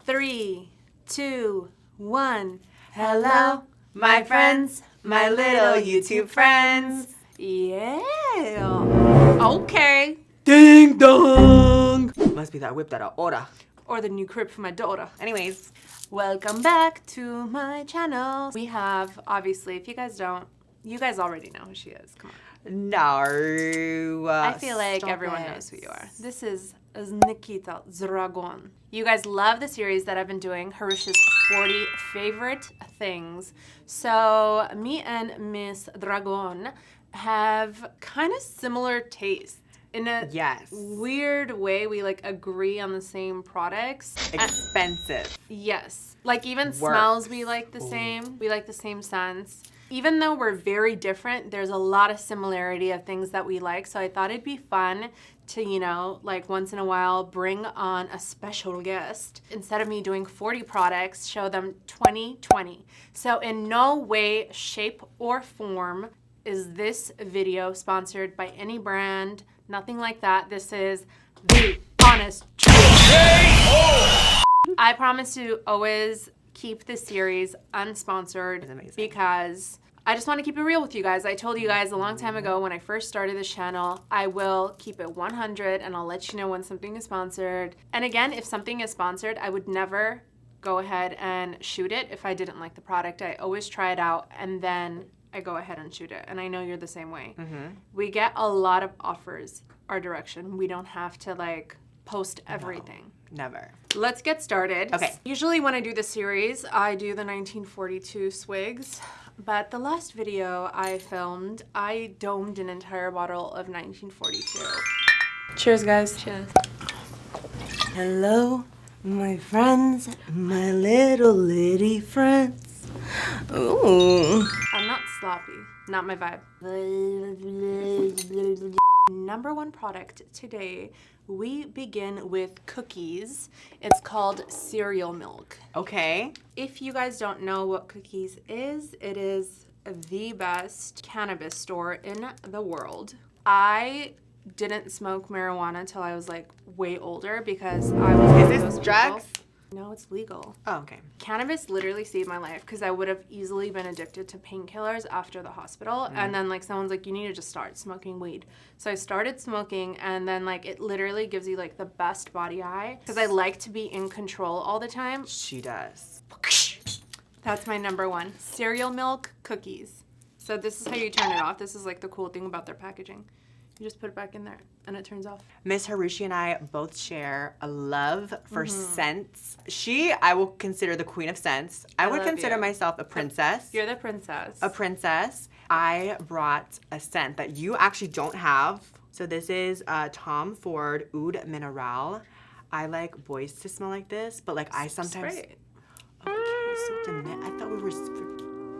3, 2, 1. Hello, my friends, my little YouTube friends. Yeah. Okay. Ding dong! Must be that whip that ahora. Or the new crib for my daughter. Anyways, welcome back to my channel. We have, obviously, if you guys don't, you guys already know who she is. Come on. no. I feel like everyone knows who you are. This is Nikita Dragun. You guys love the series that I've been doing, Hrush's 40 favorite things. So me and Miss Dragun have kind of similar tastes. In a weird way, we like agree on the same products. Expensive. Yes. Like even smells we like the same. We like the same scents. Even though we're very different, there's a lot of similarity of things that we like. So I thought it'd be fun to, you know, like once in a while, bring on a special guest. Instead of me doing 40 products, show them 20. So in no way, shape, or form is this video sponsored by any brand. Nothing like that. This is the honest truth. I promise to always keep this series unsponsored because I just want to keep it real with you guys. I told you guys a long time ago when I first started this channel, I will keep it 100 and I'll let you know when something is sponsored. And again, if something is sponsored, I would never go ahead and shoot it if I didn't like the product. I always try it out and then I go ahead and shoot it. And I know you're the same way. We get a lot of offers our direction. We don't have to like post everything. No, never. Let's get started. Okay. Usually when I do this series, I do the 1942 swigs. But the last video I filmed, I domed an entire bottle of 1942. Cheers, guys. Cheers. Hello, my friends, my little litty friends. Ooh. I'm not sloppy. Not my vibe. Number one product today, we begin with cookies. It's called cereal milk. Okay. If you guys don't know what cookies is, it is the best cannabis store in the world. I didn't smoke marijuana until I was like way older because I was one of those people. Drugs? No, it's legal. Oh, okay. Cannabis literally saved my life because I would have easily been addicted to painkillers after the hospital. And then like someone's like, you need to just start smoking weed. So I started smoking and then like it literally gives you like the best body high because I like to be in control all the time. She does. That's my number one. Cereal milk cookies. So this is how you turn it off. This is like the cool thing about their packaging. You just put it back in there and it turns off. Miss Hrush and I both share a love for scents. I will consider the queen of scents. I would consider myself a princess. You're the princess. A princess. I brought a scent that you actually don't have. So this is Ford Oud Minérale. I like boys to smell like this, but like I sometimes... Spray it. Okay, so I thought we were...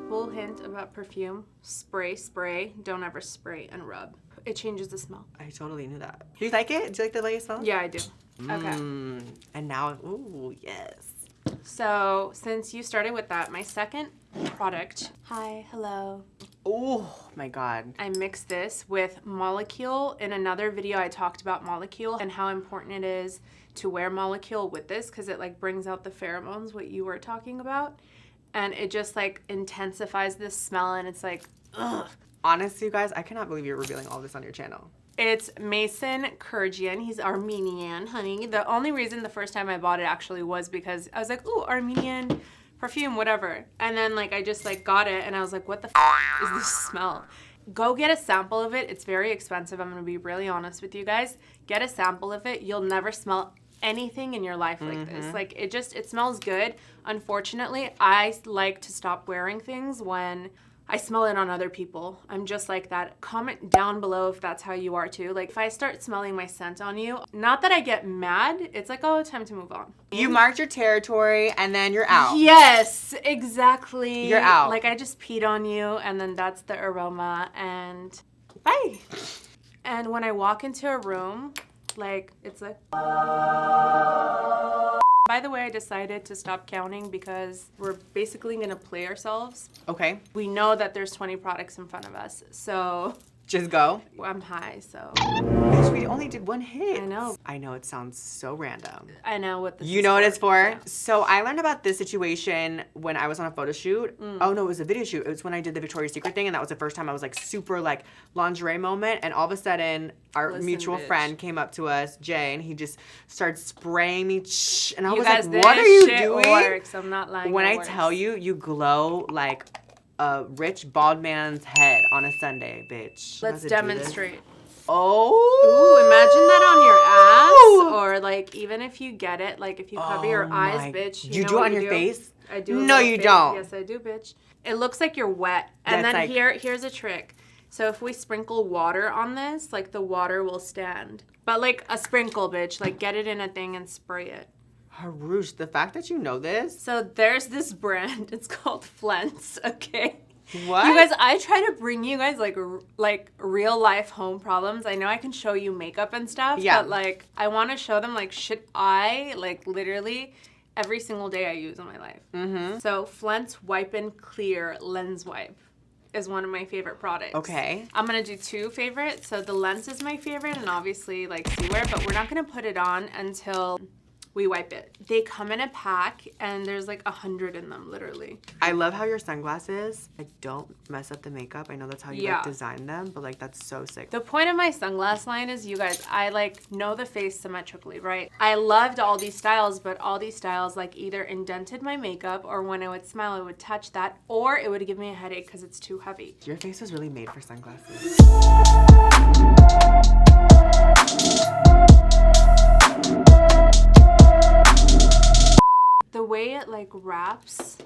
Full hint about perfume. Spray. Don't ever spray and rub. It changes the smell. I totally knew that. Do you like it? Do you like the way it smells? Yeah, I do. Okay. And now, ooh, yes. So, since you started with that, my second product. Hi, hello. Oh my God. I mixed this with Molecule. In another video, I talked about Molecule and how important it is to wear Molecule with this because it like brings out the pheromones, what you were talking about. And it just like intensifies this smell and it's like, ugh. Honestly, you guys, I cannot believe you're revealing all this on your channel. It's Maison Kurkdjian. He's Armenian, honey. The only reason the first time I bought it actually was because I was like, ooh, Armenian perfume, whatever. And then like I just like got it and I was like, what the is this smell? Go get a sample of it. It's very expensive. I'm gonna be really honest with you guys. Get a sample of it. You'll never smell anything in your life like this. Like it smells good. Unfortunately, I like to stop wearing things when I smell it on other people. I'm just like that. Comment down below if that's how you are too. Like if I start smelling my scent on you, not that I get mad, it's like, oh, time to move on. You marked your territory and then you're out. Yes, exactly. You're out. Like I just peed on you and then that's the aroma and bye. And when I walk into a room, like it's like... By the way, I decided to stop counting because we're basically gonna play ourselves. Okay. We know that there's 20 products in front of us, so... Just go. I'm high, so... Bitch, we only did one hit. I know. I know it sounds so random. I know what this is. You know what it's for? Yeah. So I learned about this situation when I was on a photo shoot. Oh no, it was a video shoot. It was when I did the Victoria's Secret thing, and that was the first time I was like super like lingerie moment. And all of a sudden, our mutual friend came up to us, Jay, and he just started spraying me. And I was like, "What are you doing?" Works. I'm not lying. When I tell you, you glow like a rich bald man's head on a Sunday, bitch. Let's demonstrate. Oh. Ooh, imagine that on your ass, or like even if you get it, like if you cover your eyes, bitch. You know do it on your face? I do. No, you don't. Yes, I do, bitch. It looks like you're wet, and then like, here's a trick. So if we sprinkle water on this, like the water will stand, but like a sprinkle, bitch. Like get it in a thing and spray it. Hrush, the fact that you know this. So there's this brand. It's called Flents. Okay. What? You guys, I try to bring you guys like real life home problems. I know I can show you makeup and stuff, but like I want to show them like shit I like literally every single day I use in my life. Mm-hmm. So Flents Wipe and Clear Lens Wipe is one of my favorite products. Okay. I'm gonna do two favorites. So the lens is my favorite, and obviously like Seawear, but we're not gonna put it on until we wipe it. They come in a pack, and there's like 100 in them, literally. I love how your sunglasses like don't mess up the makeup. I know that's how you like design them, but like that's so sick. The point of my sunglass line is, you guys, I like know the face symmetrically, right? I loved all these styles, but all these styles like either indented my makeup, or when I would smile, it would touch that, or it would give me a headache because it's too heavy. Your face was really made for sunglasses. The way it like wraps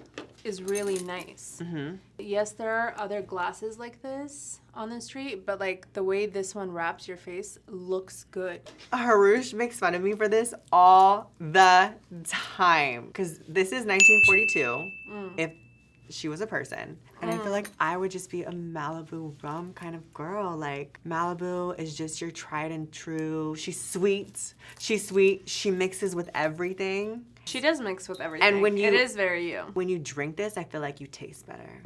is really nice. Mm-hmm. Yes, there are other glasses like this on the street, but like the way this one wraps your face looks good. Hrush makes fun of me for this all the time because this is 1942. If she was a person. And I feel like I would just be a Malibu Rum kind of girl. Like, Malibu is just your tried and true. She's sweet. She's sweet. She mixes with everything. She does mix with everything. And when it is very you. When you drink this, I feel like you taste better.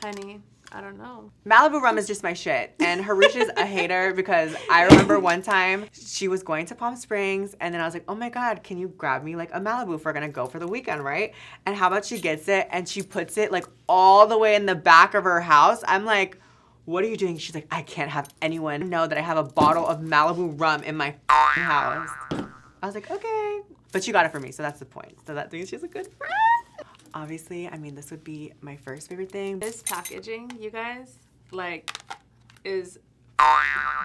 Honey, I don't know. Malibu Rum is just my shit. And Hrush is a hater because I remember one time she was going to Palm Springs, and then I was like, oh my God, can you grab me like a Malibu if we're gonna go for the weekend, right? And how about she gets it and she puts it like all the way in the back of her house? I'm like, what are you doing? She's like, I can't have anyone know that I have a bottle of Malibu Rum in my house. I was like, okay. But she got it for me, so that's the point. So that means she's a good friend. Obviously, I mean, this would be my first favorite thing. This packaging, you guys, like, is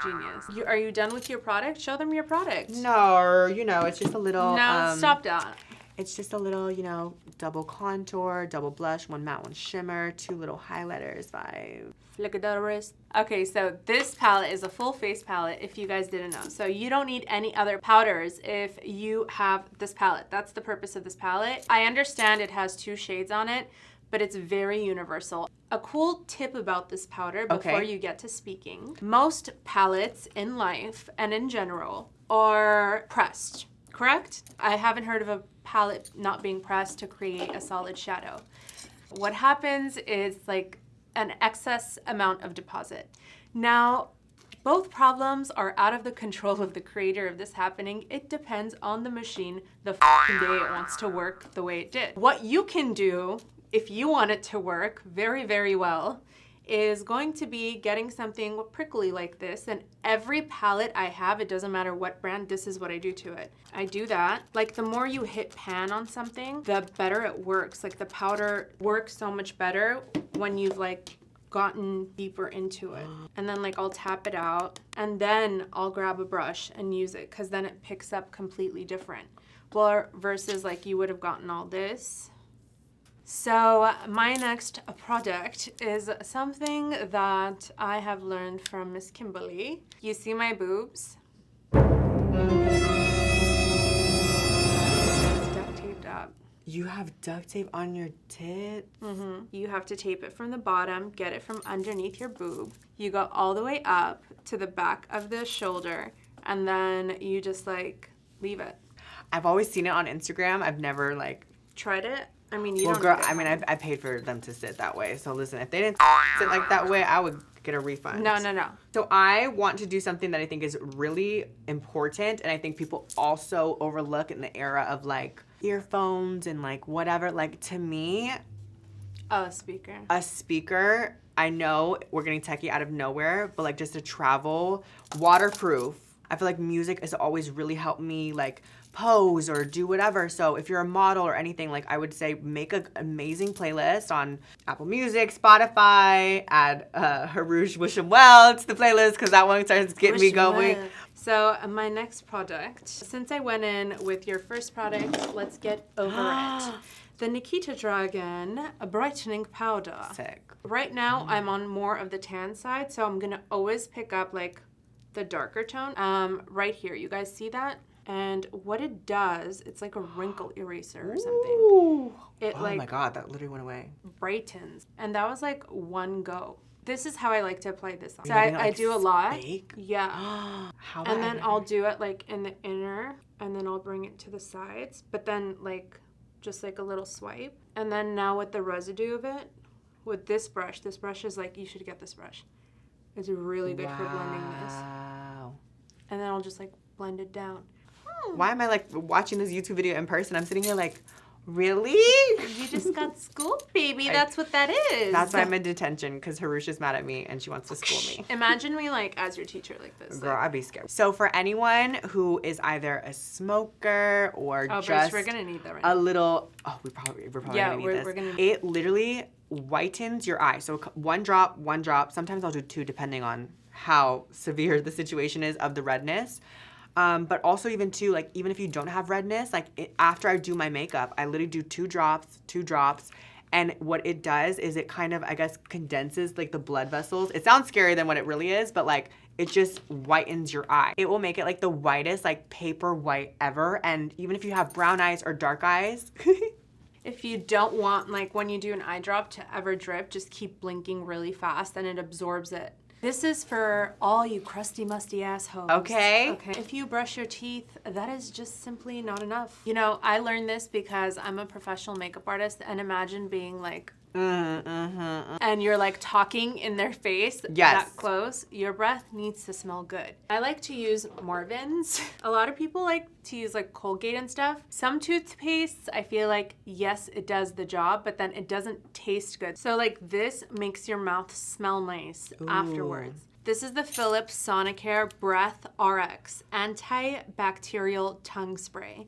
genius. Are you done with your product? Show them your product. No, you know, it's just a little... No, stop that. It's just a little, you know, double contour, double blush, one matte, one shimmer, two little highlighters, 5. Look at the wrist. Okay, so this palette is a full face palette, if you guys didn't know. So you don't need any other powders if you have this palette. That's the purpose of this palette. I understand it has 2 shades on it, but it's very universal. A cool tip about this powder before you get to speaking. Most palettes in life and in general are pressed, correct? I haven't heard of a palette not being pressed to create a solid shadow. What happens is like an excess amount of deposit. Now, both problems are out of the control of the creator of this happening. It depends on the machine the f***ing day it wants to work the way it did. What you can do, if you want it to work very, very well, is going to be getting something prickly like this. And every palette I have, it doesn't matter what brand, this is what I do to it. I do that. Like the more you hit pan on something, the better it works. Like the powder works so much better when you've like gotten deeper into it. And then like I'll tap it out and then I'll grab a brush and use it, because then it picks up completely different. Well, versus like you would have gotten all this. So my next product is something that I have learned from Miss Kimberly. You see my boobs? It's duct taped up. You have duct tape on your tit? Mm-hmm. You have to tape it from the bottom, get it from underneath your boob. You go all the way up to the back of the shoulder, and then you just like leave it. I've always seen it on Instagram. I've never like tried it. I mean, you well, don't girl, need it. I mean, I paid for them to sit that way. So listen, if they didn't sit like that way, I would get a refund. No. So I want to do something that I think is really important, and I think people also overlook in the era of like earphones and like whatever. Like to me, Oh, a speaker. a speaker, I know we're getting techie out of nowhere, but like just a travel, waterproof. I feel like music has always really helped me like pose or do whatever. So if you're a model or anything, like I would say make an amazing playlist on Apple Music, Spotify, add Rouge Wish 'em Well to the playlist because that one starts getting me going. So my next product, since I went in with your first product, let's get over it. The Nikita Dragun a brightening powder. Sick. Right now I'm on more of the tan side, so I'm gonna always pick up like the darker tone. Right here, you guys see that? And what it does, it's like a wrinkle eraser or something. Ooh. It Oh my God, that literally went away. brightens. And that was like one go. This is how I like to apply this on. So You're getting it, I like, do a lot. fake? Yeah. How And then I'll do it like in the inner, and then I'll bring it to the sides. But then like just like a little swipe. And then now with the residue of it, with this brush is like, you should get this brush. It's really good for blending this. Wow. And then I'll just like blend it down. Why am I like watching this YouTube video in person? I'm sitting here like, really? You just got schooled, baby. That's what that is. That's why I'm in detention, because Hrush is mad at me and she wants to school me. Imagine me like as your teacher like this. Girl, I'd be scared. So for anyone who is either a smoker or just we're gonna need that right a now. little, we're probably Yeah, gonna need we're this. gonna need It literally whitens your eye. So one drop. Sometimes I'll do two depending on how severe the situation is of the redness. But also even too, like even if you don't have redness, like after I do my makeup, I literally do two drops. And what it does is it kind of, I guess, condenses like the blood vessels. It sounds scarier than what it really is, but like it just whitens your eye. It will make it like the whitest, like paper white ever. And even if you have brown eyes or dark eyes, If you don't want like when you do an eye drop to ever drip, just keep blinking really fast and it absorbs it. This is for all you crusty, musty assholes. Okay. If you brush your teeth, that is just simply not enough. You know, I learned this because I'm a professional makeup artist, and imagine being like, and you're like talking in their face that close. Your breath needs to smell good. I like to use Marvin's. A lot of people like to use like Colgate and stuff. Some toothpastes, I feel like, yes, it does the job, but then it doesn't taste good. So like this makes your mouth smell nice afterwards. This is the Philips Sonicare Breath RX Antibacterial Tongue Spray.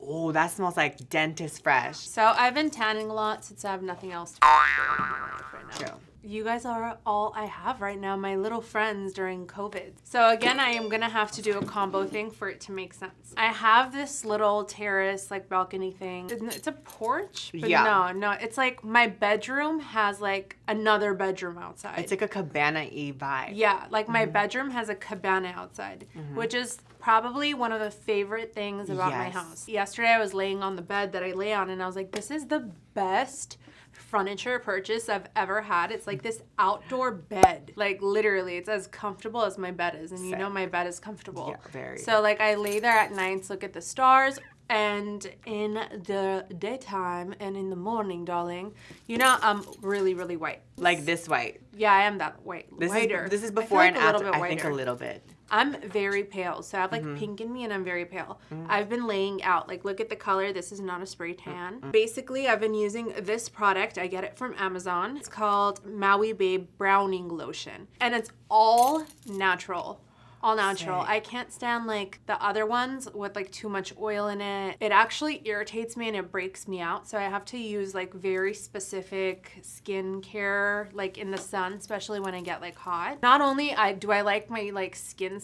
oh, that smells like dentist fresh. So I've been tanning a lot since I have nothing else to do in my life right now. True. You guys are all I have right now, my little friends during COVID. So again, I am gonna have to do a combo thing for it to make sense. I have this little terrace, like balcony thing. It's a porch, but no, it's like my bedroom has like another bedroom outside. It's like a cabana-y vibe. Yeah, like my bedroom has a cabana outside, which is probably one of the favorite things about my house. Yesterday I was laying on the bed that I lay on and I was like, this is the best furniture purchase I've ever had. It's like this outdoor bed. Like literally, it's as comfortable as my bed is. And you know my bed is comfortable. Yeah, very. So like I lay there at nights, look at the stars. And in the daytime and in the morning, darling, you know, I'm really, really white. Like this white. Yeah, I am that white. Whiter. This is before and after. I think a whiter. little bit. I'm very pale, so I have like pink in me and I'm very pale. I've been laying out, like look at the color, this is not a spray tan. Basically, I've been using this product, I get it from Amazon. It's called Maui Babe Browning Lotion. And it's all natural. All natural. Sick. I can't stand like the other ones with like too much oil in it. It actually irritates me and it breaks me out. So I have to use like very specific skincare, like in the sun, especially when I get like hot. Not only do I like my like skin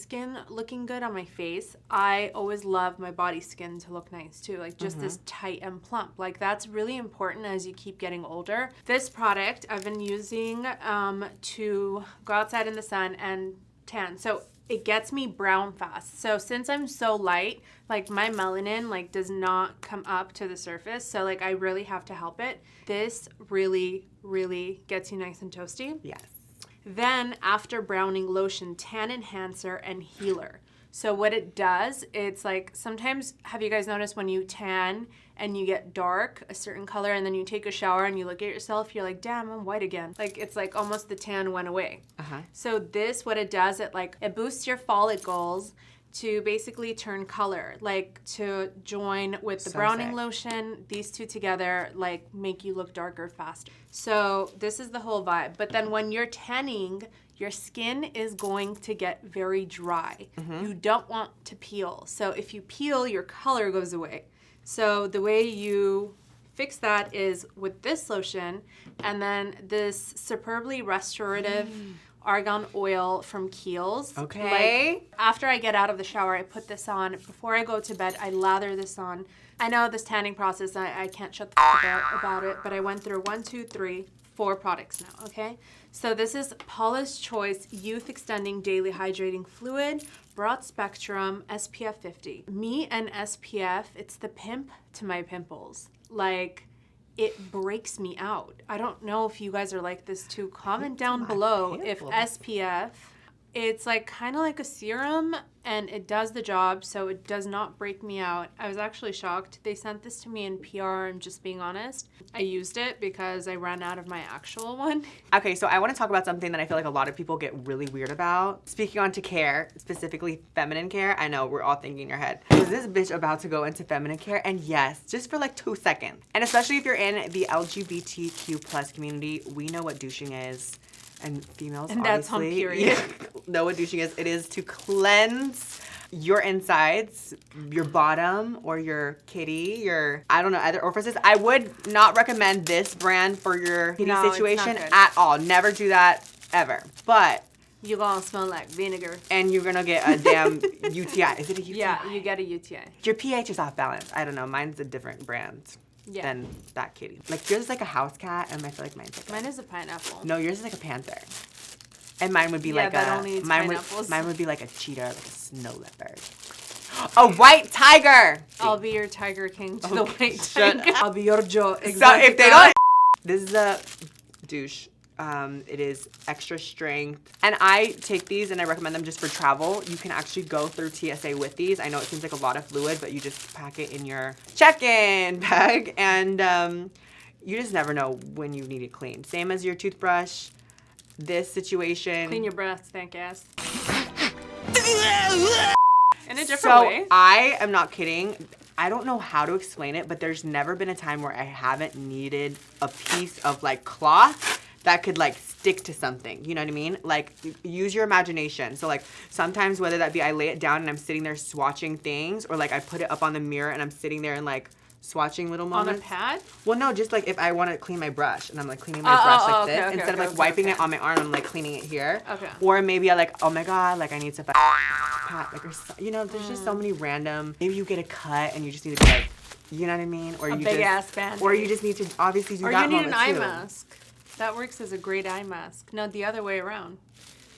looking good on my face, I always love my body skin to look nice too. Like just this tight and plump. Like that's really important as you keep getting older. This product I've been using to go outside in the sun and tan. So it gets me brown fast. So since I'm so light, like my melanin like does not come up to the surface. So like I really have to help it. This really, really gets you nice and toasty. Yes. Then after browning lotion, tan enhancer and healer. So what it does, it's like sometimes, have you guys noticed when you tan and you get dark, a certain color, and then you take a shower and you look at yourself, you're like, damn, I'm white again. Like, it's like almost the tan went away. So this, what it does, it boosts your follicles to basically turn color, like to join with the browning lotion. These two together like make you look darker faster. So this is the whole vibe. But then when you're tanning, your skin is going to get very dry. You don't want to peel. So if you peel, your color goes away. So the way you fix that is with this lotion and then this superbly restorative argan oil from Kiehls. Okay. Like, after I get out of the shower, I put this on. Before I go to bed, I lather this on. I know this tanning process, I can't shut the fuck up about it, but I went through 4 products now, okay? So this is Paula's Choice Youth Extending Daily Hydrating Fluid, Broad Spectrum, SPF 50. Me and SPF, it's the pimp to my pimples. Like, it breaks me out. I don't know if you guys are like this too. Comment down below if SPF, it's like kind of like a serum and it does the job, so it does not break me out. I was actually shocked. They sent this to me in PR, I'm just being honest. I used it because I ran out of my actual one. Okay, so I want to talk about something that I feel like a lot of people get really weird about. Speaking on to care, specifically feminine care, I know we're all thinking in your head, is this bitch about to go into feminine care? And yes, just for like 2 seconds. And especially if you're in the LGBTQ plus community, we know what douching is. And females, and that's on period. Know what douching is. It is to cleanse your insides, your bottom, or your kitty, I don't know, other orifices. I would not recommend this brand for your kitty situation at all. Never do that, ever. But you're gonna smell like vinegar. And you're gonna get a damn UTI. Is it a UTI? Yeah, you get a UTI. Your pH is off balance. I don't know. Mine's a different brand. Than that kitty. Like yours is like a house cat, and I feel like mine's like mine is a pineapple. No, yours is like a panther. And mine would be like mine would be like a cheetah, like a snow leopard. A white tiger. I'll be your tiger king to the white tiger. I'll be your Joe. Exactly. So if they don't, this is a douche. It is extra strength. And I take these and I recommend them just for travel. You can actually go through TSA with these. I know it seems like a lot of fluid, but you just pack it in your check-in bag and you just never know when you need it cleaned. Same as your toothbrush. This situation. Clean your breath, stank ass. In a different way. So I am not kidding. I don't know how to explain it, but there's never been a time where I haven't needed a piece of like cloth that could like stick to something, you know what I mean? Like use your imagination. So like sometimes whether that be I lay it down and I'm sitting there swatching things, or like I put it up on the mirror and I'm sitting there and like swatching little moments. On a pad? Well, no, just like if I want to clean my brush and I'm like cleaning my brush like this, instead of like wiping it on my arm, I'm like cleaning it here. Okay. Or maybe I like, oh my God, like I need to pat, like, or, you know, there's just so many random, maybe you get a cut and you just need to be like, you know what I mean? Or a you big just, ass band. Or you just need to obviously do or that you need moment an eye too. mask. That works as a great eye mask. No, the other way around.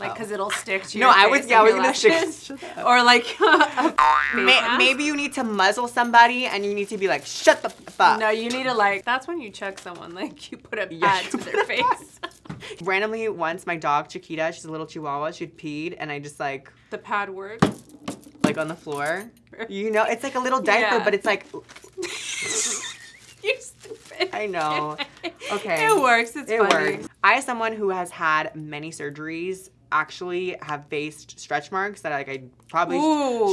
Like, because it'll stick to your No, face. I was gonna stick. Or like, maybe you need to muzzle somebody and you need to be like, shut the f up. No, you need to like, that's when you check someone. Like, you put a pad to their face. Randomly, once my dog, Chiquita, she's a little chihuahua, she'd peed and I just like. The pad worked? Like on the floor. You know, it's like a little diaper, but it's like. You're stupid. I know. Okay. It works. It's funny. Works. I, as someone who has had many surgeries, actually have faced stretch marks that like I probably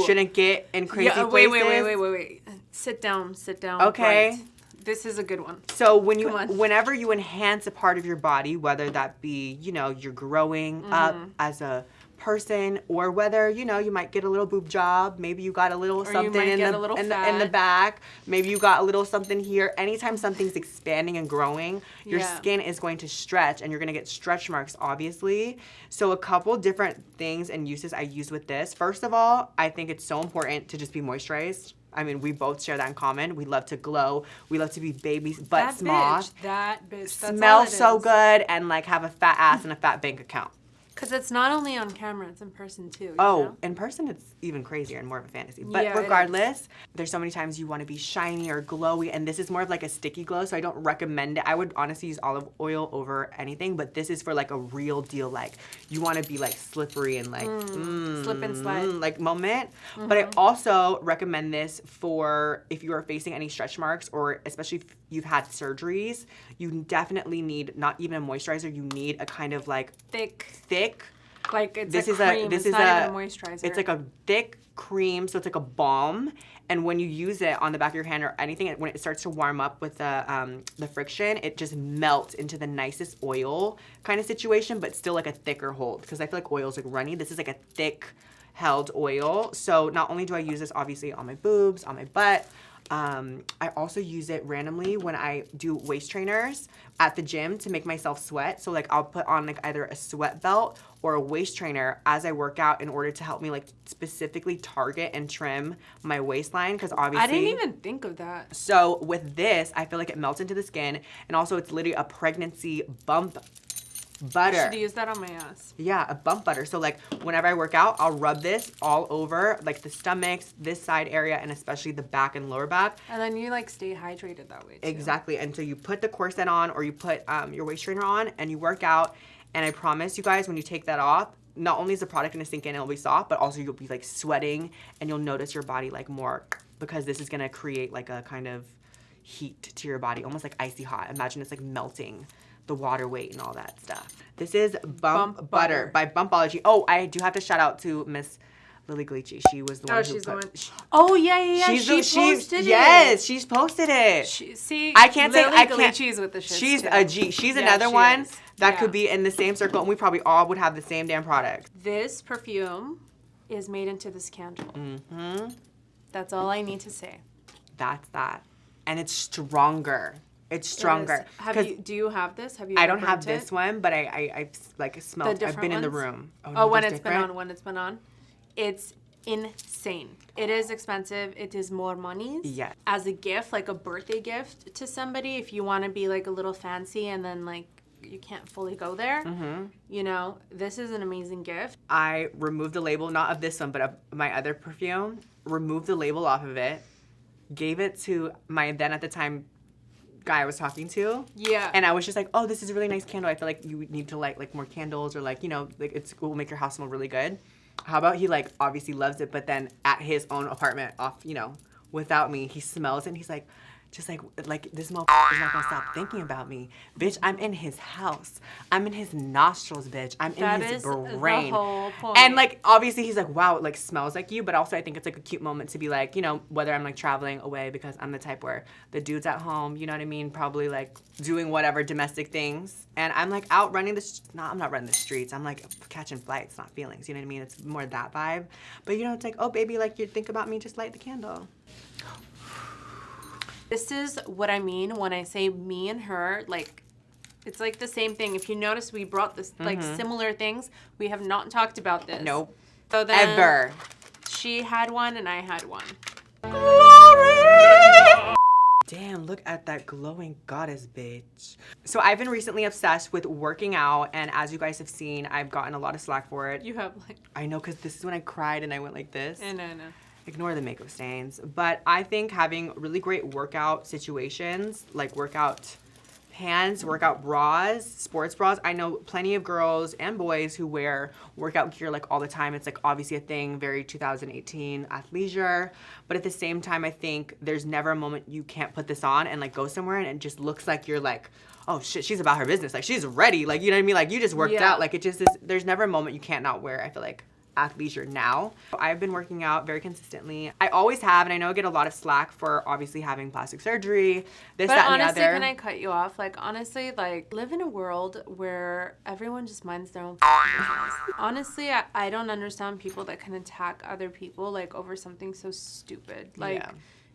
shouldn't get in crazy places. Wait. Sit down. Okay. Right. This is a good one. So whenever you enhance a part of your body, whether that be, you know, you're growing up as a person, or whether, you know, you might get a little boob job, maybe you got a little something in the back, maybe you got a little something here. Anytime something's expanding and growing, your skin is going to stretch and you're going to get stretch marks, obviously. So a couple different things and uses I use with this. First of all, I think it's so important to just be moisturized. I mean, we both share that in common. We love to glow. We love to be babies, butt small. That bitch. Smell so good and like have a fat ass and a fat bank account. Because it's not only on camera, it's in person too. You Oh, know? in person it's even crazier and more of a fantasy. But Yeah, it regardless, there's so many times you want to be shiny or glowy, and this is more of like a sticky glow, so I don't recommend it. I would honestly use olive oil over anything, but this is for like a real deal, like you want to be like slippery and like slip and slide. like moment. But I also recommend this for if you are facing any stretch marks, or especially if you've had surgeries, you definitely need not even a moisturizer, you need a kind of like thick. Like it's This a is cream. this It's is not even a moisturizer. It's like a thick cream, so it's like a balm. And when you use it on the back of your hand or anything, when it starts to warm up with the friction, it just melts into the nicest oil kind of situation, but still like a thicker hold. Because I feel like oil's like runny. This is like a thick held oil. So not only do I use this obviously on my boobs, on my butt, I also use it randomly when I do waist trainers at the gym to make myself sweat. So like I'll put on like either a sweat belt or a waist trainer as I work out in order to help me like specifically target and trim my waistline, because obviously I didn't even think of that. So with this, I feel like it melts into the skin, and also it's literally a pregnancy bump butter. I should use that on my ass. Yeah, a bump butter. So like whenever I work out, I'll rub this all over like the stomachs, this side area, and especially the back and lower back. And then you like stay hydrated that way too. Exactly. And so you put the corset on, or you put your waist trainer on, and you work out. And I promise you guys, when you take that off, not only is the product gonna sink in and it'll be soft, but also you'll be like sweating, and you'll notice your body like more, because this is gonna create like a kind of heat to your body, almost like icy hot. Imagine it's like melting the water weight and all that stuff. This is Bump Butter by Bumpology. Oh, I do have to shout out to Miss Lily Glichi. She was the one who she's the put... one. Oh, yeah. She posted it. Yes, she's posted it. See, I can't say... Lily I can't... Glitchi's with the shit She's too. a G. She's Yeah, another she one is. that Yeah. could be in the same circle, and we probably all would have the same damn product. This perfume is made into this candle. Mm-hmm. That's all I need to say. That's that. And it's stronger. It's stronger. Do you have this? Have you? I don't have this one, but I like smelled. I've been in the ones? room. Oh, when it's been on, it's insane. It is expensive. It is more money. Yes. As a gift, like a birthday gift to somebody, if you want to be like a little fancy and then like you can't fully go there, you know, this is an amazing gift. I removed the label, not of this one, but of my other perfume. Removed the label off of it. Gave it to my then at the time guy I was talking to. Yeah. And I was just like, oh, this is a really nice candle. I feel like you need to light like more candles, or like, you know, like it will make your house smell really good. How about he like obviously loves it, but then at his own apartment off, you know, without me, he smells it and he's like, just like this motherfucker is not gonna stop thinking about me. Bitch, I'm in his house. I'm in his nostrils, bitch. I'm in his brain. The whole point. And like obviously he's like, wow, it like smells like you, but also I think it's like a cute moment to be like, you know, whether I'm like traveling away, because I'm the type where the dude's at home, you know what I mean, probably like doing whatever domestic things, and I'm like out running I'm not running the streets. I'm like catching flights, not feelings. You know what I mean? It's more that vibe. But you know, it's like, oh baby, like you think about me, just light the candle. This is what I mean when I say me and her, like, it's like the same thing. If you notice, we brought this, like, similar things. We have not talked about this. Nope. So then Ever. She had one and I had one. Glory! Damn, look at that glowing goddess, bitch. So I've been recently obsessed with working out, and as you guys have seen, I've gotten a lot of slack for it. You have, like... I know, because this is when I cried and I went like this. I know. Ignore the makeup stains. But I think having really great workout situations, like workout pants, workout bras, sports bras. I know plenty of girls and boys who wear workout gear like all the time. It's like obviously a thing, very 2018 athleisure. But at the same time, I think there's never a moment you can't put this on and like go somewhere and it just looks like you're like, oh shit, she's about her business. Like she's ready. Like, you know what I mean? Like you just worked out. Like it just is, there's never a moment you can't not wear, I feel like, athleisure now. I've been working out very consistently. I always have, and I know I get a lot of slack for obviously having plastic surgery, this, that, and the other. But honestly, can I cut you off? Like, honestly, like, live in a world where everyone just minds their own business. Honestly, I don't understand people that can attack other people, like, over something so stupid. Like,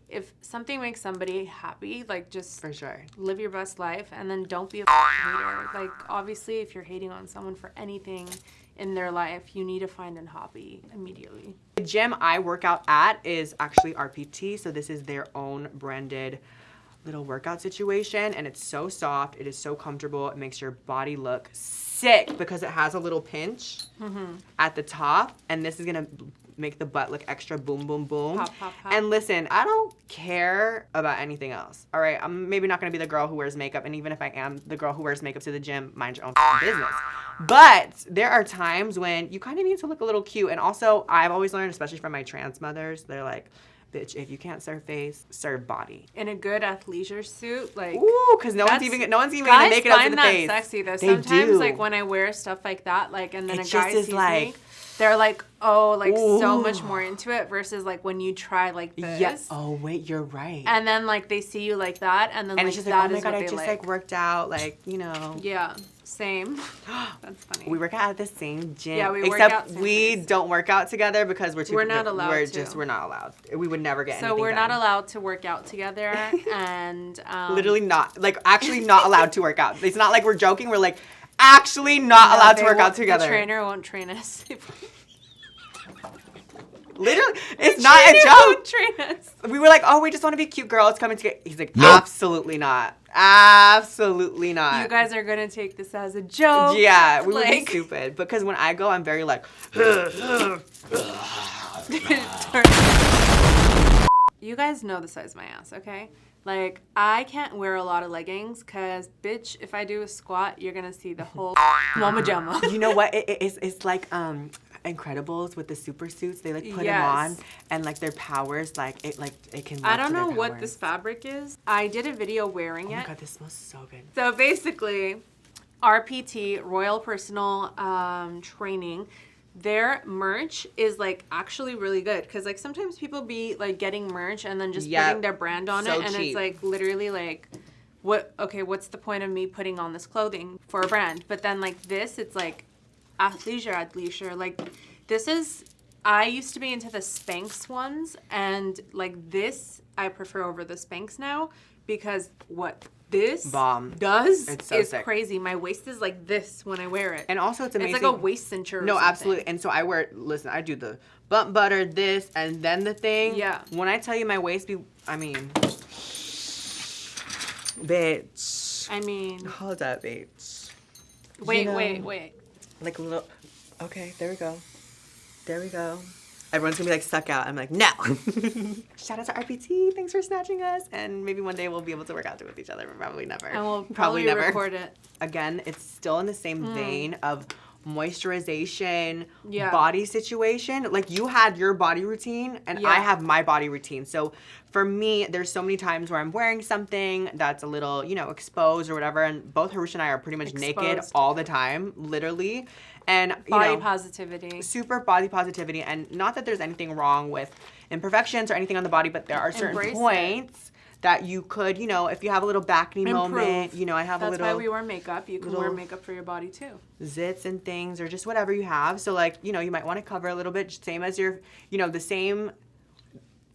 if something makes somebody happy, like, just for sure, live your best life, and then don't be a hater. Like, obviously, if you're hating on someone for anything in their life, you need to find a hobby immediately. The gym I work out at is actually RPT, so this is their own branded little workout situation, and it's so soft. It is so comfortable. It makes your body look sick because it has a little pinch at the top, and this is gonna make the butt look extra boom, boom, boom. Pop, pop, pop. And listen, I don't care about anything else, all right? I'm maybe not gonna be the girl who wears makeup, and even if I am the girl who wears makeup to the gym, mind your own business. But there are times when you kind of need to look a little cute, and also I've always learned, especially from my trans mothers, they're like, bitch, if you can't serve face, serve body. In a good athleisure suit, like ooh, because no one's even gonna make it up to the face. Guys find that sexy though. They Sometimes do. like when I wear stuff like that, like and then It a guy just is sees like- me, they're like, oh, like so Ooh. much more into it versus like when you try like this. Yes. Oh wait, you're right. And then like they see you like that, and then And like it's just like, that oh my is god, what I they just like worked out, like, you know. Yeah, same. That's funny. We work out at the same gym. Yeah, we work except out same we place. don't work out together because We're not allowed we're not allowed. We would never get So anything we're done. not allowed to work out together, and Literally not. Like, actually not allowed to work out. It's not like we're joking. We're like, actually not allowed to work out together. The trainer won't train us. Literally, it's not a Won't joke. train us. We were like, oh, we just want to be cute girls coming together. He's like, absolutely not. Absolutely not. You guys are gonna take this as a joke. Yeah, we would be like- stupid. Because when I go, I'm very like, You guys know the size of my ass, okay? Like, I can't wear a lot of leggings because, bitch, if I do a squat, you're gonna see the whole mama jamma. you know what? It's like Incredibles with the super suits. They like put them on, and like their powers, like it can. I don't work to know their what powers. this fabric is. I did a video wearing Oh my it. god, this smells so good. So basically, RPT, Royal Personal Training, their merch is like actually really good because like sometimes people be like getting merch and then just putting their brand on So it, and cheap. it's like literally like, what's the point of me putting on this clothing for a brand? But then like this, it's like athleisure. Like this is, I used to be into the Spanx ones, and like this I prefer over the Spanx now because what this Bomb. does It's so is sick. crazy. My waist is like this when I wear it. And also, it's amazing. It's like a waist cincher. Or No, something. absolutely. And so I wear. Listen, I do the bump butter, this, and then the thing. Yeah. When I tell you my waist be, I mean, bitch. I mean, Hold up, bitch. wait. Like a little. Okay, there we go. There we go. Everyone's gonna be like stuck out. I'm like, no. Shout out to RPT. Thanks for snatching us. And maybe one day we'll be able to work out with each other. But probably never. And we'll probably record it. Again, it's still in the same vein of moisturization, Yeah. body situation. Like you had your body routine and I Yeah. have my body routine. So for me, there's so many times where I'm wearing something that's a little, exposed or whatever. And both Hrush and I are pretty much naked Exposed. all the time, literally. And Body positivity. super body positivity, and not that there's anything wrong with imperfections or anything on the body, but there are certain Embrace it. points that you could, if you have a little back knee moment, I have That's a little why we wear makeup. You can wear little- makeup for your body too. zits and things, or just whatever you have. So like, you might want to cover a little bit, same as your, the same,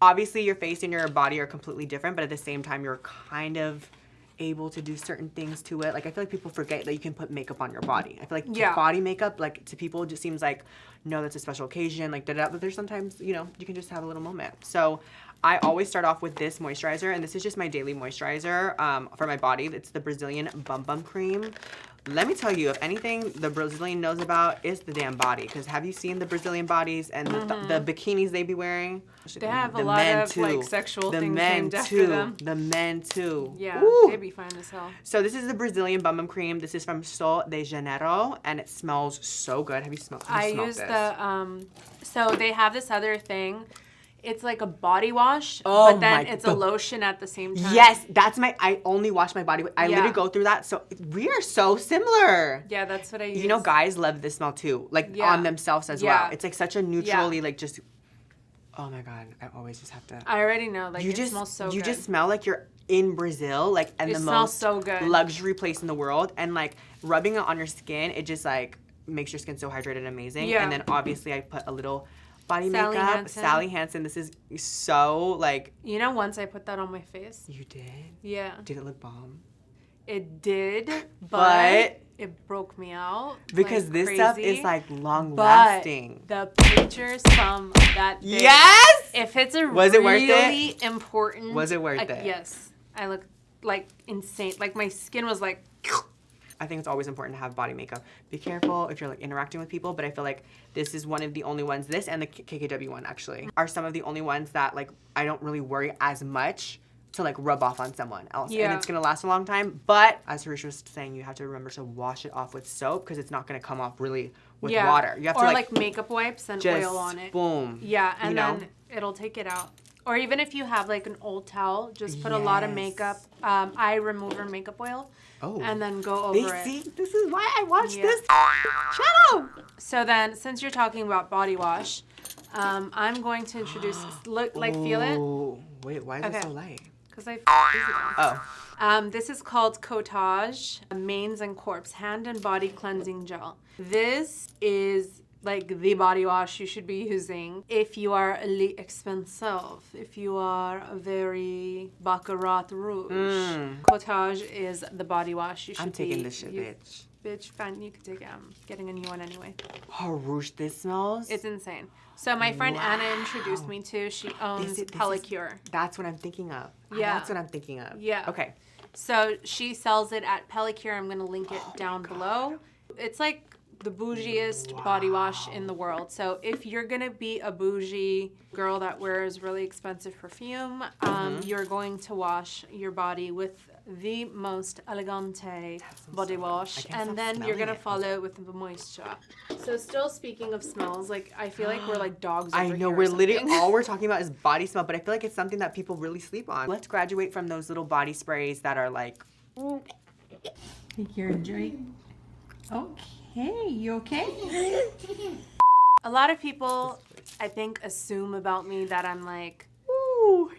obviously your face and your body are completely different, but at the same time, you're kind of able to do certain things to it. Like I feel like people forget that you can put makeup on your body. I feel like body makeup, like to people, it just seems like, no, that's a special occasion, like da-da. But there's sometimes, you can just have a little moment. So I always start off with this moisturizer, and this is just my daily moisturizer for my body. It's the Brazilian Bum Bum Cream. Let me tell you, if anything the Brazilian knows about is the damn body. Because have you seen the Brazilian bodies and the bikinis they be wearing? They have The a lot men of too. like sexual The things men named after too. them. The men too. Yeah, Ooh. they be fine as hell. So this is the Brazilian Bum Bum Cream. This is from Sol de Janeiro, and it smells so good. Have you smelled? I use the so they have this other thing. It's like a body wash, but then it's a lotion at the same time. Yes, that's I only wash my body. I Yeah. literally go through that. So we are so similar. Yeah, that's what I use. Guys love this smell too, like Yeah. on themselves as Yeah. well. It's like such a neutrally, like just, oh my God, I always just have to. I already know. Like You it just, smells so you good. just smell like you're in Brazil, like, and It the smells most so good. luxury place in the world. And like rubbing it on your skin, it just like makes your skin so hydrated and amazing. Yeah. And then obviously I put a little body Sally makeup. Hansen. Sally Hansen. This is so like. Once I put that on my face. You did? Yeah. Did it look bomb? It did, But- but it broke me out. Because like this crazy. stuff is like long But lasting. the pictures from that day. Yes! If it's a Was it worth it? really important. Was it worth it? Yes. I look like insane. Like my skin was like. I think it's always important to have body makeup. Be careful if you're like interacting with people, but I feel like this is one of the only ones, this and the KKW one actually, are some of the only ones that like I don't really worry as much to like rub off on someone else. Yeah. And it's gonna last a long time. But as Hrush was saying, you have to remember to wash it off with soap because it's not gonna come off really with water. You have or to like makeup wipes and just oil on it. Boom. Yeah, and you know? then it'll take it out. Or even if you have like an old towel, just put a lot of makeup, eye remover makeup oil. Oh. And then go over it. See, this is why I watch this channel. So then, since you're talking about body wash, I'm going to introduce, feel it? Oh, wait, why is it so light? Because I Oh. This is called Codage Mains and Corpse Hand and Body Cleansing Gel. This is like the body wash you should be using if you are elite expensive, if you are a very Baccarat Rouge. Codage is the body wash you should be. I'm taking this shit, bitch. Bitch, fine, you can take it. I'm getting a new one anyway. Oh, Rouge, this smells. It's insane. So my friend Anna introduced me to, she owns Pellicure. That's what I'm thinking of. Yeah. That's what I'm thinking of. Yeah. Okay. So she sells it at Pellicure. I'm going to link it down below. It's like the bougiest body wash in the world. So if you're going to be a bougie girl that wears really expensive perfume, you're going to wash your body with the most elegante body wash, and then you're gonna follow it with the moisture. So still speaking of smells, like I feel like we're like dogs over I know, here we're or literally, something. all we're talking about is body smell, but I feel like it's something that people really sleep on. Let's graduate from those little body sprays that are like... Take your drink. Okay, you okay? A lot of people, I think, assume about me that I'm like, Ooh.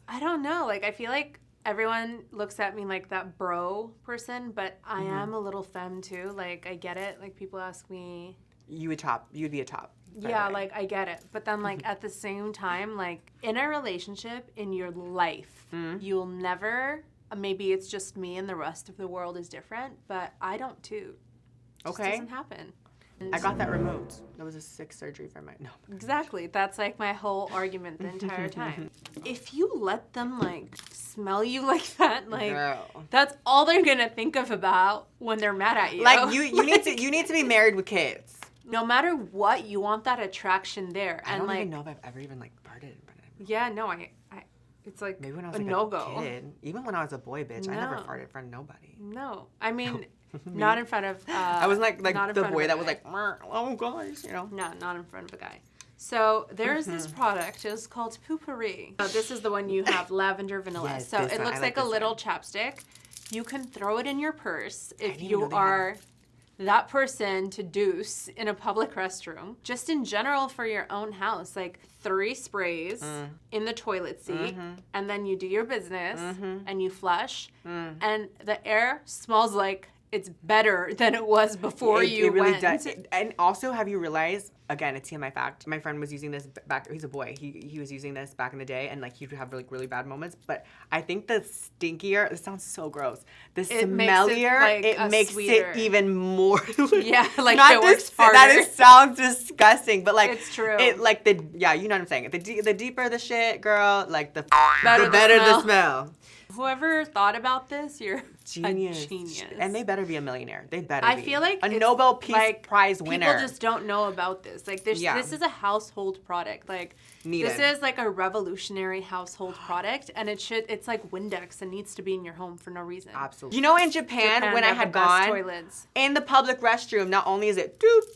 I don't know, like I feel like everyone looks at me like that bro person, but I am a little femme too. Like I get it. Like people ask me, You'd be a top. yeah, like I get it. But then like at the same time, like in a relationship in your life, you'll never, maybe it's just me and the rest of the world is different, but I don't too. It just doesn't happen. I got that removed. That was a sick surgery for my... No. Exactly. That's like my whole argument the entire time. If you let them like smell you like that, like Girl. that's all they're gonna think of about when they're mad at you. Like you need to be married with kids. No matter what, you want that attraction there. I And don't like, even know if I've ever even like farted in front of yeah, no, I it's like maybe when I was a like no-go. a kid. Even when I was a boy, bitch, I never No. farted in front of nobody. No, I mean, not in front of. I was like not in the front of boy a that was guy. like, oh gosh, you know. No, not in front of a guy. So there's this product. It's called Poo-Pourri. This is the one you have, lavender vanilla. Yes, so this it one. I looks like like a this little chapstick. You can throw it in your purse if didn't know you they are that person to douche in a public restroom. Just in general for your own house, like 3 sprays in the toilet seat, and then you do your business and you flush, and the air smells like it's better than it was before It really went. does. And also, have you realized, again, it's TMI fact, my friend was using this back, he's a boy, he was using this back in the day, and like he'd have like really bad moments, but I think the stinkier, this sounds so gross, the smellier, it makes sweeter. it even more. Yeah, like Not it works that harder. it sounds disgusting, but like It's true. It like yeah, you know what I'm saying. The deeper the shit, girl, like the Better the better smell. the smell. Whoever thought about this, you're Genius. a genius. And they better be a millionaire. They better I be. feel like a it's Nobel Peace like Prize winner. People just don't know about this. Like this is a household product. Like Needed. this is like a revolutionary household product, and it's like Windex and needs to be in your home for no reason. Absolutely. You know, in Japan when I have had the best gone toilets. in the public restroom, not only is it doop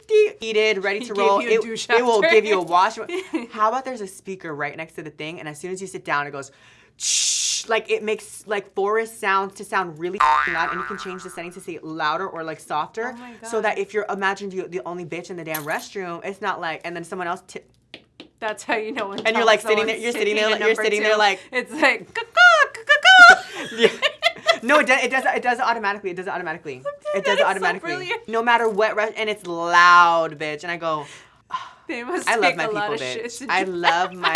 deep, heated, ready to Give roll, you a douche it will after. give you a wash. How about there's a speaker right next to the thing, and as soon as you sit down, it goes. Like it makes like forest sounds to sound really loud, and you can change the settings to say louder or like softer, Oh my so that God. if you're the only bitch in the damn restroom, it's not like, and then someone else. That's how you know when. And you're like sitting there. You're sitting there like. It's like. Yeah. No, it does it automatically. It does it automatically. It does it so automatically. brilliant. No matter what, and it's loud, bitch. And I go. They must I love take my a lot people, of bitch. shit. I love my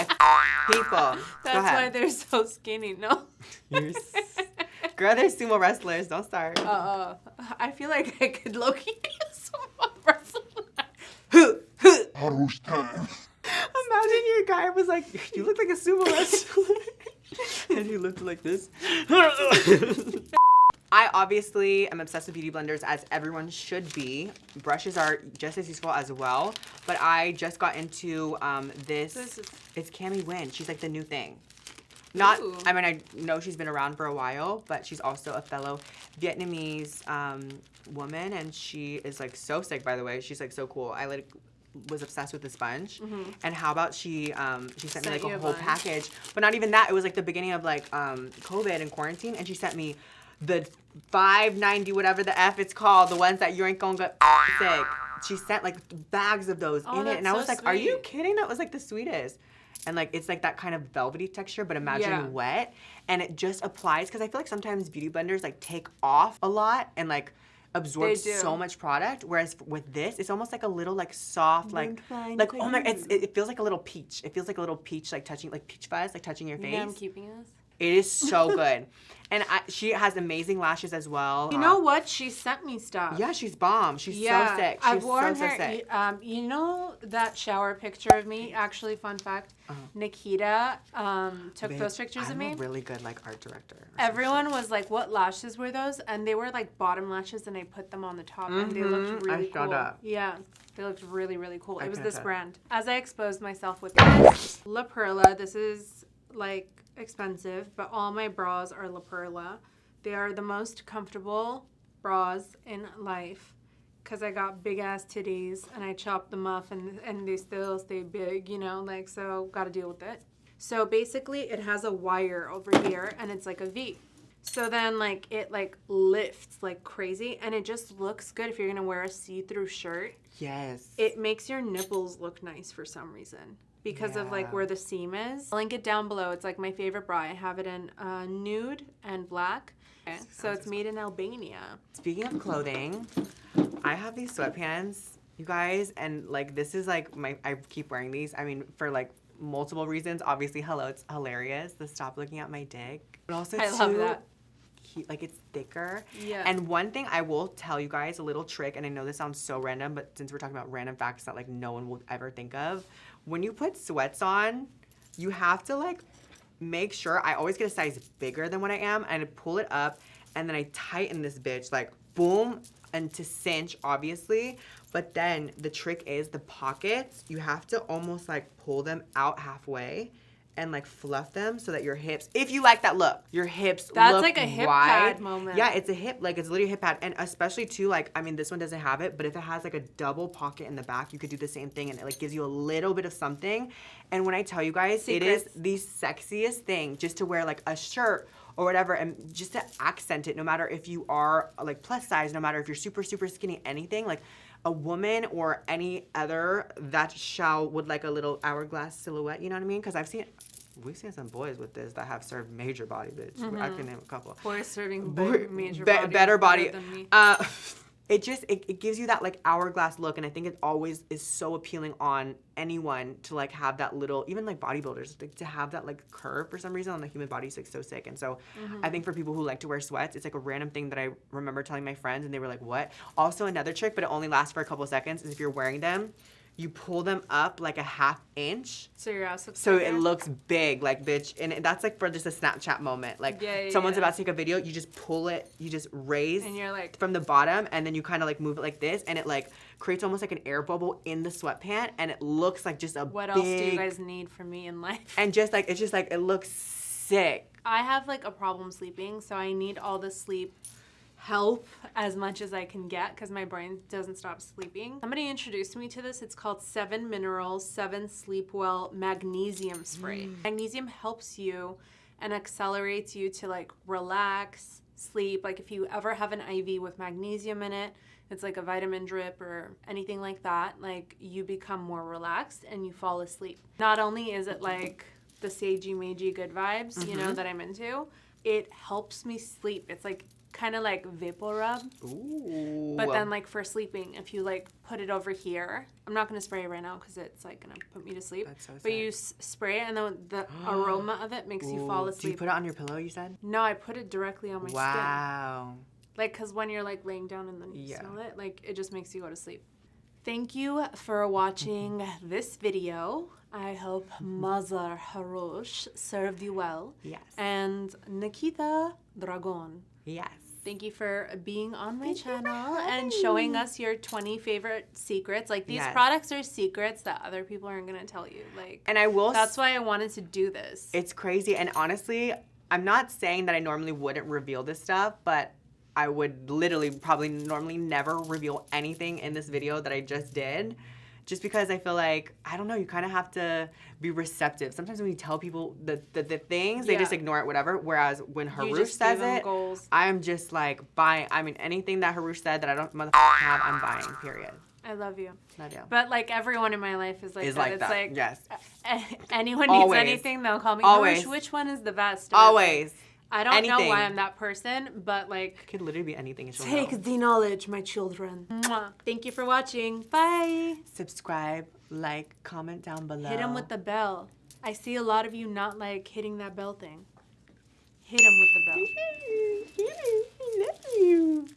people. Go That's ahead. why they're so skinny. No. Girl, they're sumo wrestlers. Don't start. I feel like I could low-key be a sumo wrestler. Imagine your guy was like, you look like a sumo wrestler. And he looked like this. I obviously am obsessed with beauty blenders, as everyone should be. Brushes are just as useful as well. But I just got into this. It's Cammy Nguyen. She's like the new thing. Not, Ooh. I mean, I know she's been around for a while, but she's also a fellow Vietnamese woman, and she is like so sick, by the way. She's like so cool. I like was obsessed with the sponge. And how about she sent me like a whole package, but not even that. It was like the beginning of like COVID and quarantine, and she sent me the 590 whatever the F it's called, the ones that you ain't gonna get sick. She sent like bags of those in it, and I was like, are you kidding? That was like the sweetest. And like it's like that kind of velvety texture, but imagine wet, and it just applies, because I feel like sometimes beauty blenders like take off a lot and like absorb so much product, whereas with this it's almost like a little like soft like oh my, it feels like a little peach. It feels like a little peach, like touching, like peach fuzz, like touching your face. Yeah, I'm keeping this. It is so good. And she has amazing lashes as well. You know what? She sent me stuff. Yeah, she's bomb. She's so sick. She's so sick. You know that shower picture of me? Actually, fun fact, Nikita took those pictures of me. I'm a really good like art director. Everyone was like, what lashes were those? And they were like bottom lashes, and I put them on the top, and they looked really cool. Yeah. They looked really, really cool. It was this brand. As I exposed myself with this, La Perla, this is like expensive, but all my bras are La Perla. They are the most comfortable bras in life, because I got big ass titties and I chopped them off, and they still stay big, you know, like, so gotta deal with it. So basically it has a wire over here, and it's like a V. So then like it like lifts like crazy, and it just looks good if you're gonna wear a see-through shirt. Yes. It makes your nipples look nice for some reason, because of like where the seam is. I'll link it down below. It's like my favorite bra. I have it in nude and black. Okay. So it's made in Albania. Speaking of clothing, I have these sweatpants, you guys, and like this is like I keep wearing these. I mean, for like multiple reasons. Obviously, hello, it's hilarious. The stop looking at my dick. But also I love that. Like it's thicker. Yeah. And one thing I will tell you guys, a little trick, and I know this sounds so random, but since we're talking about random facts that like no one will ever think of, when you put sweats on, you have to like make sure, I always get a size bigger than what I am, and I pull it up, and then I tighten this bitch like boom, and to cinch obviously, but then the trick is the pockets, you have to almost like pull them out halfway and like fluff them so that your hips, if you like that look, your hips That's look like a hip wide. pad moment. Yeah, it's a hip, like it's literally a hip pad. And especially too, like, I mean, this one doesn't have it, but if it has like a double pocket in the back, you could do the same thing, and it like gives you a little bit of something. And when I tell you guys, it is the sexiest thing just to wear like a shirt or whatever, and just to accent it, no matter if you are like plus size, no matter if you're super, super skinny, anything, like a woman or any other that would like a little hourglass silhouette, you know what I mean? Because we've seen some boys with this that have served major body, bitch. I can name a couple. Boys serving major body. Better body. Than me. It gives you that like hourglass look, and I think it always is so appealing on anyone to like have that little, even like bodybuilders, like, to have that like curve for some reason on the human body is like so sick. And so I think for people who like to wear sweats, it's like a random thing that I remember telling my friends, and they were like, what? Also another trick, but it only lasts for a couple of seconds, is if you're wearing them, you pull them up like a half inch. So your ass looks so bigger? it looks big, like, bitch. And that's like for just a Snapchat moment. Like someone's about to take a video, you just pull it, you just raise and you're like from the bottom, and then you kind of like move it like this, and it like creates almost like an air bubble in the sweatpant, and it looks like just a what else do you guys need from me in life? And just like, it's just like, it looks sick. I have like a problem sleeping, so I need all the sleep help as much as I can get, because my brain doesn't stop sleeping. Somebody introduced me to this. It's called 7 Minerals 7 Sleep Well Magnesium Spray. Magnesium helps you and accelerates you to like relax, sleep. Like if you ever have an IV with magnesium in it, it's like a vitamin drip or anything like that, like you become more relaxed and you fall asleep. Not only is it like the sagey magey good vibes, you know, that I'm into, it helps me sleep. It's like kind of like vapor rub. Ooh. But then like for sleeping, if you like put it over here, I'm not going to spray it right now because it's like going to put me to sleep. That's so sad. But you spray it, and then the aroma of it makes you fall asleep. Do you put it on your pillow, you said? No, I put it directly on my skin. Wow. Like, because when you're like laying down and then you smell it, like it just makes you go to sleep. Thank you for watching this video. I hope Mother Hrush served you well. Yes. And Nikita Dragun. Yes. Thank you for being on my channel and showing us your 20 favorite secrets. Like, these products are secrets that other people aren't going to tell you. Like, and I will. That's why I wanted to do this. It's crazy. And honestly, I'm not saying that I normally wouldn't reveal this stuff, but I would literally probably normally never reveal anything in this video that I just did. Just because I feel like, I don't know, you kind of have to be receptive. Sometimes when you tell people the things, they just ignore it, whatever. Whereas when Hrush says it, I'm just like buying. I mean, anything that Hrush said that I don't have, I'm buying, period. I love you. Love you. But like everyone in my life is like that. It's like, yes. Anyone needs anything, they'll call me. Always. Hrush, which one is the best? Always. I don't know why I'm that person, but like, it could literally be anything. Take the knowledge, my children. Mwah. Thank you for watching. Bye. Subscribe, like, comment down below. Hit them with the bell. I see a lot of you not like hitting that bell thing. Hit them with the bell. Love you.